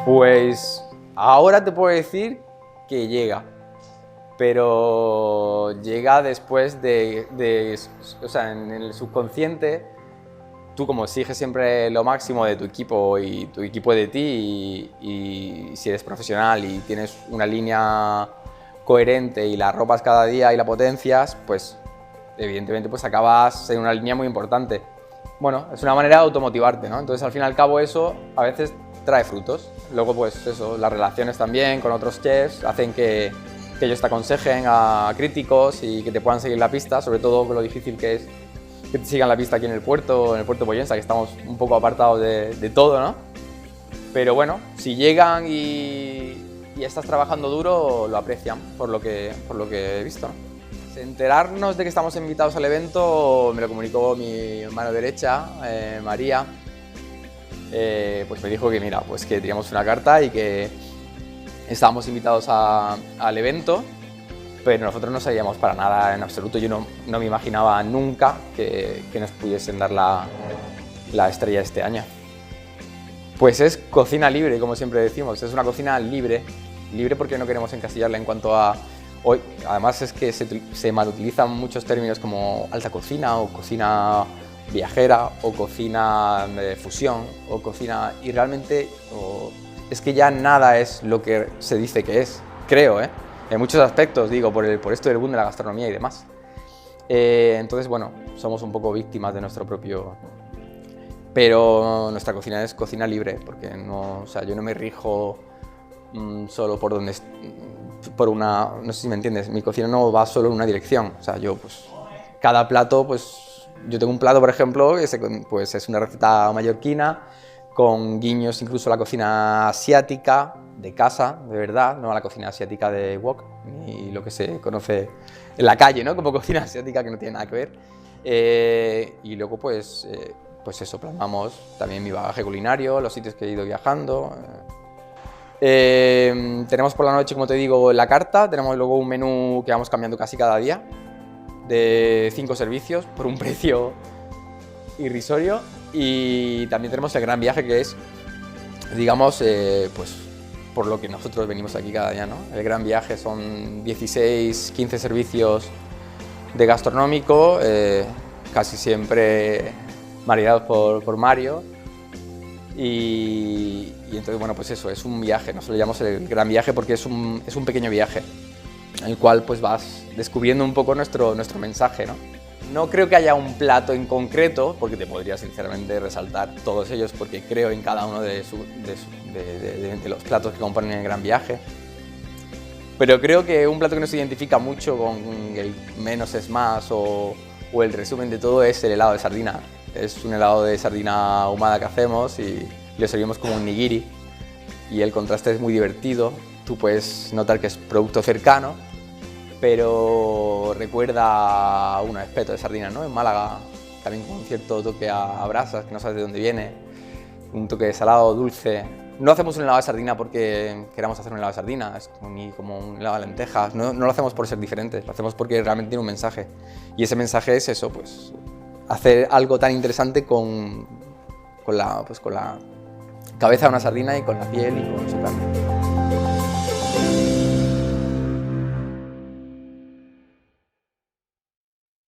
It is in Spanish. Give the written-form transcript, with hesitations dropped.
Pues ahora te puedo decir que llega, pero llega después o sea, en el subconsciente, tú como exiges siempre lo máximo de tu equipo y tu equipo de ti, y si eres profesional y tienes una línea coherente y la ropas cada día y la potencias, pues evidentemente pues acabas en una línea muy importante. Bueno, es una manera de automotivarte, ¿no? Entonces al fin y al cabo eso a veces trae frutos. Luego pues eso, las relaciones también con otros chefs hacen que ellos te aconsejen a críticos y que te puedan seguir la pista, sobre todo con lo difícil que es que te sigan la pista aquí en el puerto Pollensa, que estamos un poco apartados de todo, ¿no? Pero bueno, si llegan y estás trabajando duro, lo aprecian por lo que he visto, ¿no? Enterarnos de que estamos invitados al evento me lo comunicó mi mano derecha, María. Pues me dijo que mira, pues que teníamos una carta y que estábamos invitados al evento, pero nosotros no sabíamos para nada en absoluto. Yo no me imaginaba nunca que nos pudiesen dar la estrella este año. Pues es cocina libre, como siempre decimos, es una cocina libre porque no queremos encasillarla en cuanto a... Hoy, además es que se malutilizan muchos términos como alta cocina o cocina viajera o cocina de fusión o cocina... Y realmente es que ya nada es lo que se dice que es, creo, ¿eh? En muchos aspectos, digo, por esto del boom de la gastronomía y demás. Entonces, bueno, somos un poco víctimas de nuestro propio... Pero nuestra cocina es cocina libre, porque no, o sea, yo no me rijo solo por donde... no sé si me entiendes, mi cocina no va solo en una dirección, o sea, yo pues cada plato, pues yo tengo un plato, por ejemplo, pues es una receta mallorquina con guiños incluso a la cocina asiática de casa, de verdad, no a la cocina asiática de wok, ni lo que se conoce en la calle, ¿no? Como cocina asiática, que no tiene nada que ver. Y luego pues eso, plasmamos también mi bagaje culinario, los sitios que he ido viajando. Tenemos por la noche, como te digo, la carta, tenemos luego un menú que vamos cambiando casi cada día, de 5 servicios por un precio irrisorio, y también tenemos el gran viaje, que es, digamos, pues por lo que nosotros venimos aquí cada día, ¿no? El gran viaje son 16, 15 servicios de gastronómico, casi siempre maridados por Mario. Y entonces, bueno, pues eso, es un viaje, nosotros lo llamamos el gran viaje porque es un pequeño viaje en el cual pues vas descubriendo un poco nuestro mensaje, ¿no? No creo que haya un plato en concreto, porque te podría sinceramente resaltar todos ellos, porque creo en cada uno de los platos que componen el gran viaje. Pero creo que un plato que nos identifica mucho con el menos es más o el resumen de todo es el helado de sardina. Es un helado de sardina ahumada que hacemos y lo servimos como un nigiri, y el contraste es muy divertido. Tú puedes notar que es producto cercano, pero recuerda a un espeto de sardina, ¿no? En Málaga, también con un cierto toque a brasas, que no sabes de dónde viene, un toque de salado, dulce. No hacemos un helado de sardina porque queramos hacer un helado de sardina, ni como un helado de lentejas, no lo hacemos por ser diferentes, lo hacemos porque realmente tiene un mensaje. Y ese mensaje es eso, pues hacer algo tan interesante con la cabeza de una sardina y con la piel y con su carne.